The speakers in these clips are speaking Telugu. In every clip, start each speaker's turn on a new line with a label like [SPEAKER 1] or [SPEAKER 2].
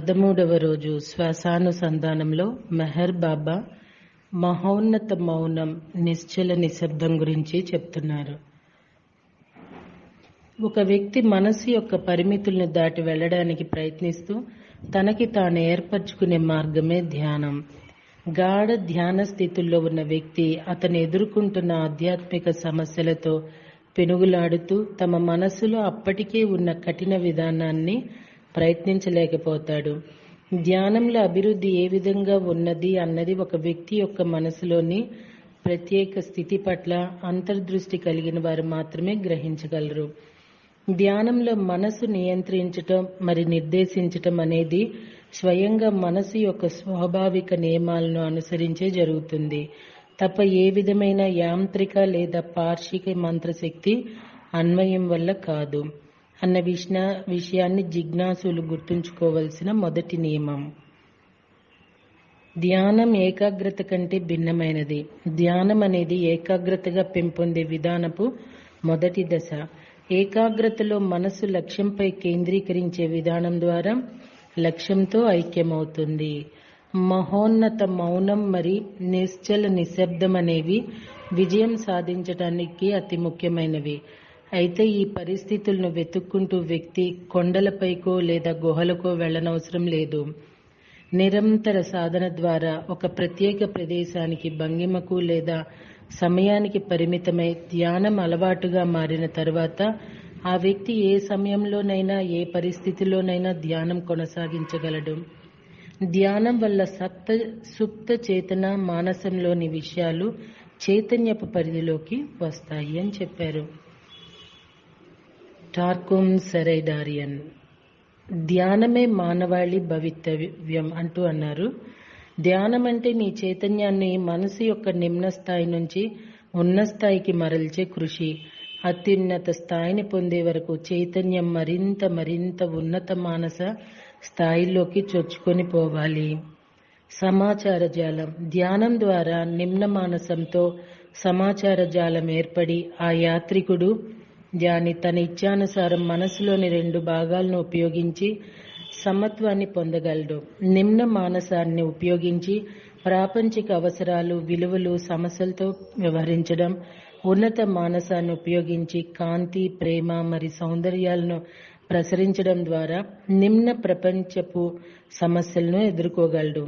[SPEAKER 1] 13వ రోజు శ్వాసానుసంధానంలో మెహర్ బాబా మహోన్నత మౌనం నిశ్చల నిశ్శబ్దం గురించి చెప్తున్నారు. ఒక వ్యక్తి మనసు యొక్క పరిమితులను దాటి వెళ్ళడానికి ప్రయత్నిస్తూ తనకి తాను ఏర్పరచుకునే మార్గమే ధ్యానం. గాఢ ధ్యాన స్థితుల్లో ఉన్న వ్యక్తి అతను ఎదుర్కొంటున్న ఆధ్యాత్మిక సమస్యలతో పెనుగులాడుతూ తమ మనసులో అప్పటికే ఉన్న కఠిన విధానాన్ని ప్రయత్నించలేకపోతాడు. ధ్యానంలో అభివృద్ధి ఏ విధంగా ఉన్నది అన్నది ఒక వ్యక్తి యొక్క మనసులోని ప్రత్యేక స్థితి పట్ల అంతర్దృష్టి కలిగిన వారు మాత్రమే గ్రహించగలరు. ధ్యానంలో మనసు నియంత్రించటం మరి నిర్దేశించటం అనేది స్వయంగా మనసు యొక్క స్వాభావిక నియమాలను అనుసరించే జరుగుతుంది తప్ప ఏ విధమైన యాంత్రిక లేదా పార్షిక మంత్రశక్తి అన్వయం వల్ల కాదు అన్న విషయాన్ని జిజ్ఞాసులు గుర్తుంచుకోవలసిన మొదటి నియమం. ధ్యానం ఏకాగ్రత కంటే భిన్నమైనది. ధ్యానం అనేది ఏకాగ్రతగా పెంపొందే విధానపు మొదటి దశ. ఏకాగ్రతలో మనసు లక్ష్యంపై కేంద్రీకరించే విధానం ద్వారా లక్ష్యంతో ఐక్యమవుతుంది. మహోన్నత మౌనం మరి నిశ్చల నిశ్శబ్దం అనేవి విజయం సాధించడానికి అతి ముఖ్యమైనవి. అయితే ఈ పరిస్థితులను వెతుక్కుంటూ వ్యక్తి కొండలపైకో లేదా గుహలకో వెళ్ళనవసరం లేదు. నిరంతర సాధన ద్వారా ఒక ప్రత్యేక ప్రదేశానికి భంగిమకు లేదా సమయానికి పరిమితమై ధ్యానం అలవాటుగా మారిన తర్వాత ఆ వ్యక్తి ఏ సమయంలోనైనా ఏ పరిస్థితిలోనైనా ధ్యానం కొనసాగించగలడు. ధ్యానం వల్ల సుప్త చేతన మానసంలోని విషయాలు చైతన్యపు పరిధిలోకి వస్తాయి అని చెప్పారు. టార్కుమ్ సెరైడారియన్ ధ్యానమే మానవాళి భవితవ్యం అంటూ అన్నారు. ధ్యానం అంటే మీ చైతన్యాన్ని మనసు యొక్క నిమ్న స్థాయి నుంచి ఉన్న స్థాయికి మరల్చే కృషి. అత్యున్నత స్థాయిని పొందే వరకు చైతన్యం మరింత ఉన్నత మానస స్థాయిలోకి చొచ్చుకొని పోవాలి. సమాచార జాలం ధ్యానం ద్వారా నిమ్న మానసంతో సమాచార జాలం ఏర్పడి ఆ యాత్రికుడు దాని తన ఇచ్ఛానుసారం మనసులోని రెండు భాగాలను ఉపయోగించి సమత్వాన్ని పొందగలడు. నిమ్న మానసాన్ని ఉపయోగించి ప్రాపంచిక అవసరాలు, విలువలు, సమస్యలతో వ్యవహరించడం, ఉన్నత మానసాన్ని ఉపయోగించి కాంతి, ప్రేమ మరి సౌందర్యాలను ప్రసరించడం ద్వారా నిమ్న ప్రపంచపు సమస్యలను ఎదుర్కోగలడు.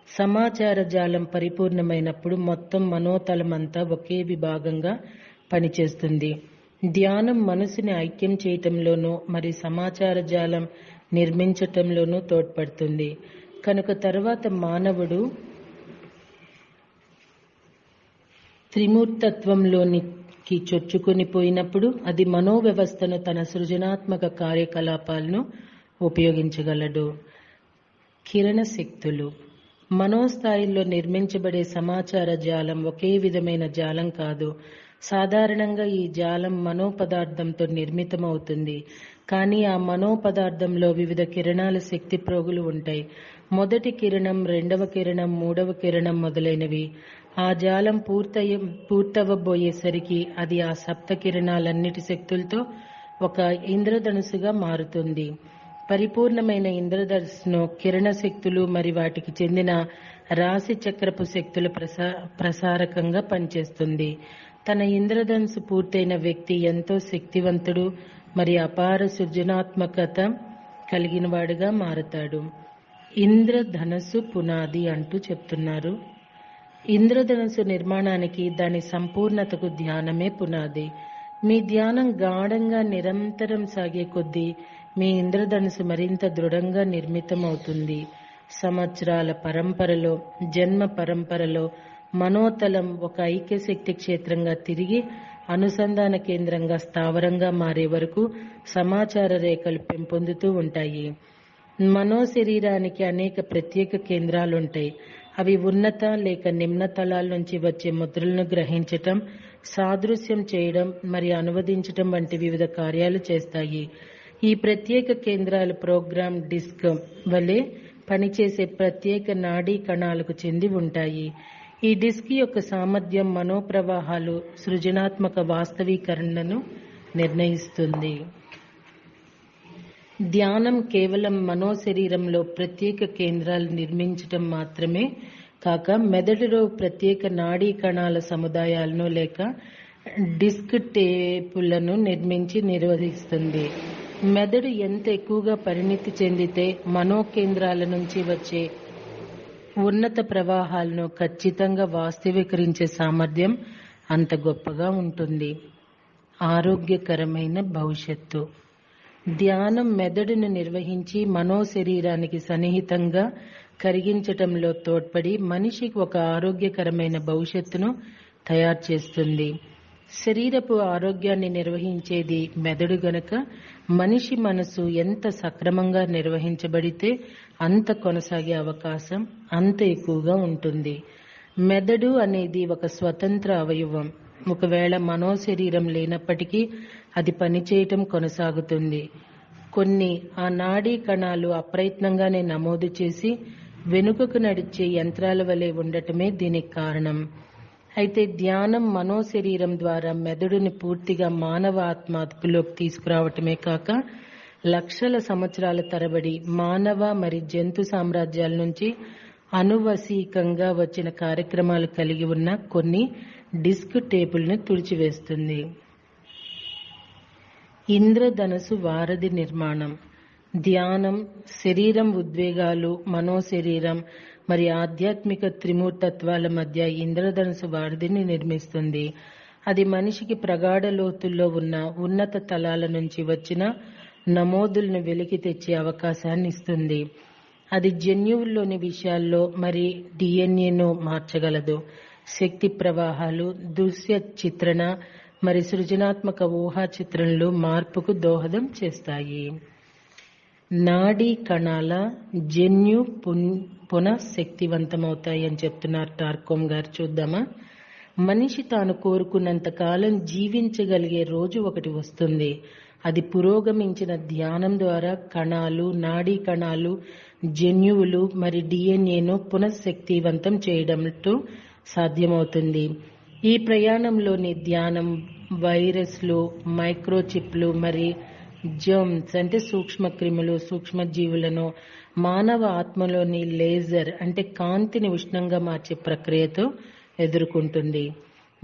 [SPEAKER 1] సమాచార జాలం పరిపూర్ణమైనప్పుడు మొత్తం మనోతలమంతా ఒకే విభాగంగా పనిచేస్తుంది. ధ్యానం మనసుని ఐక్యం చేయటంలోనూ మరి సమాచార జాలం నిర్మించటంలోనూ తోడ్పడుతుంది. కనుక తర్వాత మానవుడు త్రిమూర్తత్వంలోనికి చొచ్చుకొని పోయినప్పుడు అది మనోవ్యవస్థను తన సృజనాత్మక కార్యకలాపాలను ఉపయోగించగలడు. కిరణ శక్తులు మనోస్థాయిల్లో నిర్మించబడే సమాచార జాలం ఒకే విధమైన జాలం కాదు. సాధారణంగా ఈ జాలం మనోపదార్థంతో నిర్మితమవుతుంది. కానీ ఆ మనోపదార్థంలో వివిధ కిరణాల శక్తి ప్రోగులు ఉంటాయి. మొదటి కిరణం, రెండవ కిరణం, మూడవ కిరణం మొదలైనవి. ఆ జాలం పూర్తవబోయేసరికి అది ఆ సప్త కిరణాలన్నిటి శక్తులతో ఒక ఇంద్రధనుసుగా మారుతుంది. పరిపూర్ణమైన ఇంద్రధనుస్సును కిరణ శక్తులు మరి వాటికి చెందిన రాశి చక్రపు శక్తుల ప్రసారకంగా పనిచేస్తుంది. తన ఇంద్రధనుసు పూర్తయిన వ్యక్తి ఎంతో శక్తివంతుడు మరి అపార సృజనాత్మకత కలిగిన వాడుగా మారతాడు. ఇంద్రధనస్సు పునాది అంటూ చెప్తున్నారు. ఇంద్రధనుసు నిర్మాణానికి, దాని సంపూర్ణతకు ధ్యానమే పునాది. మీ ధ్యానం గాఢంగా నిరంతరం సాగే కొద్దీ మీ ఇంద్రధనుసు మరింత దృఢంగా నిర్మితమవుతుంది. సంవత్సరాల పరంపరలో, జన్మ పరంపరలో మనోతలం ఒక ఐక్యశక్తి క్షేత్రంగా తిరిగి అనుసంధాన కేంద్రంగా స్థావరంగా మారే వరకు సమాచార రేఖలు పెంపొందుతూ ఉంటాయి. మనో శరీరానికి అనేక ప్రత్యేక కేంద్రాలుంటాయి. అవి ఉన్నత లేక నిమ్న తలాల నుంచి వచ్చే ముద్రలను గ్రహించటం, సాదృశ్యం చేయడం మరి అనువదించటం వంటి వివిధ కార్యాలు చేస్తాయి. ఈ ప్రత్యేక కేంద్రాలు ప్రోగ్రామ్ డిస్క్ వలె పనిచేసే ప్రత్యేక నాడీ కణాలకు చెంది ఉంటాయి. ఈ డిస్క్ యొక్క సామర్థ్యం మనోప్రవాహాలు, సృజనాత్మక వాస్తవీకరణను నిర్ణయిస్తుంది. ధ్యానం కేవలం మనోశరీరంలో ప్రత్యేక కేంద్రాలు నిర్మించటం మాత్రమే కాక మెదడులో ప్రత్యేక నాడీ కణాల సముదాయాలను లేక డిస్క్ టేపులను నిర్వహిస్తుంది. మెదడు ఎంత ఎక్కువగా పరిణితి చెందితే మనోకేంద్రాల నుంచి వచ్చే ఉన్నత ప్రవాహాలను ఖచ్చితంగా వాస్తవీకరించే సామర్థ్యం అంత గొప్పగా ఉంటుంది. ఆరోగ్యకరమైన భవిష్యత్తు. ధ్యానం మెదడును నిర్వహించి మనోశరీరానికి సన్నిహితంగా కరిగించటంలో తోడ్పడి మనిషికి ఒక ఆరోగ్యకరమైన భవిష్యత్తును తయారు చేస్తుంది. శరీరపు ఆరోగ్యాన్ని నిర్వహించేది మెదడు గనక మనిషి మనసు ఎంత సక్రమంగా నిర్వహించబడితే అంత కొనసాగే అవకాశం అంత ఎక్కువగా ఉంటుంది. మెదడు అనేది ఒక స్వతంత్ర అవయవం. ఒకవేళ మనోశరీరం లేనప్పటికీ అది పనిచేయటం కొనసాగుతుంది. కొన్ని ఆ నాడీ కణాలు అప్రయత్నంగానే నమోదు చేసి వెనుకకు నడిచే యంత్రాల వలె ఉండటమే దీనికి కారణం. అయితే ధ్యానం మనోశరీరం ద్వారా మెదడుని పూర్తిగా మానవ ఆత్మ అదుపులోకి తీసుకురావటమే కాక లక్షల సంవత్సరాల తరబడి మానవ మరి జంతు సామ్రాజ్యాల నుంచి అనువశీకంగా వచ్చిన కార్యక్రమాలు కలిగి ఉన్న కొన్ని డిస్క్ టేపుల్ని తుడిచివేస్తుంది. ఇంద్రధనుసు వారధి నిర్మాణం. ధ్యానం శరీరం, ఉద్వేగాలు, మనోశరీరం మరి ఆధ్యాత్మిక త్రిమూర్తత్వాల మధ్య ఇంద్రధనుసు వారధిని నిర్మిస్తుంది. అది మనిషికి ప్రగాఢ లోతుల్లో ఉన్న ఉన్నత తలాల నుంచి వచ్చిన నమోదులను వెలికి తెచ్చే అవకాశాన్ని ఇస్తుంది. అది జన్యువుల్లోని విషయాల్లో మరి డిఎన్ఏను మార్చగలదు. శక్తి ప్రవాహాలు, దృశ్య చిత్రణ మరి సృజనాత్మక ఊహా చిత్రణలు మార్పుకు దోహదం చేస్తాయి. నాడీ కణాల జన్యు పునఃశక్తివంతమవుతాయి అని చెప్తున్నారు టార్కోమ్ గారు. చూద్దామా? మనిషి తాను కోరుకున్నంత కాలం జీవించగలిగే రోజు ఒకటి వస్తుంది. అది పురోగమించిన ధ్యానం ద్వారా కణాలు, నాడీ కణాలు, జన్యువులు మరి డిఎన్ఏను పునఃశక్తివంతం చేయడంతో సాధ్యమవుతుంది. ఈ ప్రయాణంలోని ధ్యానం వైరస్లు, మైక్రోచిప్లు మరి జర్మ్స్ అంటే సూక్ష్మ క్రిములు, సూక్ష్మజీవులను మానవ ఆత్మలోని లేజర్ అంటే కాంతిని ఉష్ణంగా మార్చే ప్రక్రియతో ఎదుర్కొంటుంది.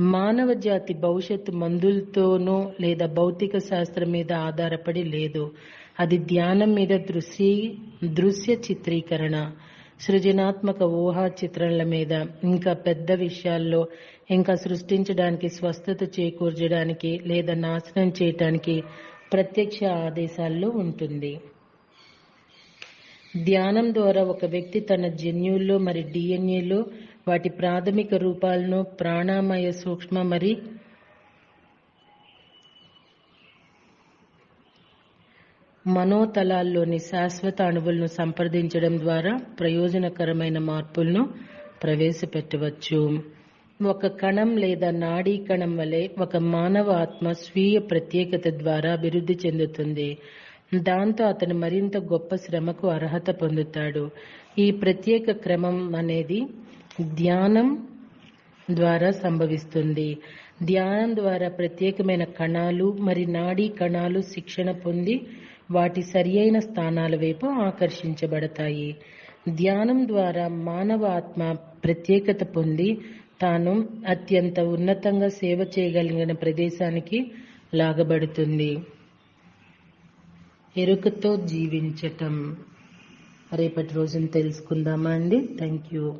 [SPEAKER 1] మానవ జాతి భవిష్యత్తు మందులతోనో లేదా భౌతిక శాస్త్రం మీద ఆధారపడి లేదు. అది ధ్యానం మీద దృశ్య చిత్రీకరణ, సృజనాత్మక ఊహా చిత్రణల మీద, ఇంకా పెద్ద విషయాల్లో ఇంకా సృష్టించడానికి, స్వస్థత చేకూర్చడానికి లేదా నాశనం చేయటానికి ప్రత్యక్ష ఆదేశాల్లో ఉంటుంది. ధ్యానం ద్వారా ఒక వ్యక్తి తన జన్యువుల్లో మరి డిఎన్ఏలో వాటి ప్రాథమిక రూపాలను ప్రాణమయ సూక్ష్మ మరి మనోతలాల్లోని శాశ్వత అణువులను సంప్రదించడం ద్వారా ప్రయోజనకరమైన మార్పులను ప్రవేశపెట్టవచ్చు. ఒక కణం లేదా నాడీ కణం వలె ఒక మానవ ఆత్మ స్వీయ ప్రత్యేకత ద్వారా అభివృద్ధి చెందుతుంది. దాంతో అతను మరింత గొప్ప శ్రమకు అర్హత పొందుతాడు. ఈ ప్రత్యేక క్రమం అనేది ధ్యానం ద్వారా సంభవిస్తుంది. ధ్యానం ద్వారా ప్రత్యేకమైన కణాలు మరి నాడీ కణాలు శిక్షణ పొంది వాటి సరియైన స్థానాల వైపు ఆకర్షించబడతాయి. ధ్యానం ద్వారా మానవ ఆత్మ ప్రత్యేకత పొంది తాను అత్యంత ఉన్నతంగా సేవ చేయగలిగిన ప్రదేశానికి లాగబడుతుంది. ఎరుకతో జీవించటం. రేపటి రోజున తెలుసుకుందామా అండి. Thank you.